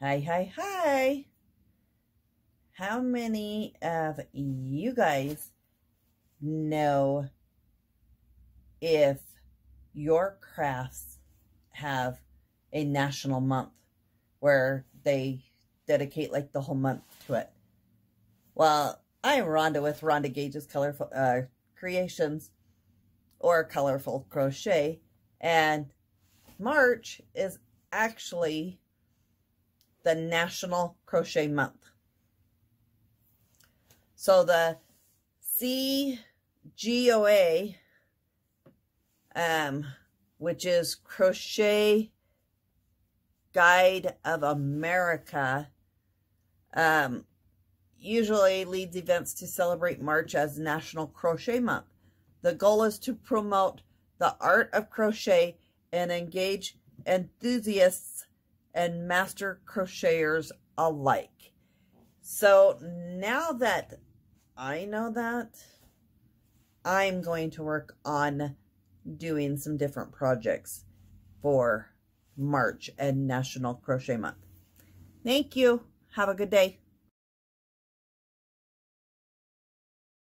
Hi, hi, hi. How many of you guys know if your crafts have a national month where they dedicate like the whole month to it? Well, I'm Rhonda with Rhonda Gage's Colorful Creations or Colorful Crochet, and March is actually the National Crochet Month. So the CGOA, which is Crochet Guide of America, usually leads events to celebrate March as National Crochet Month. The goal is to promote the art of crochet and engage enthusiasts and master crocheters alike. So now that I know that, I'm going to work on doing some different projects for March and National Crochet Month. Thank you. Have a good day.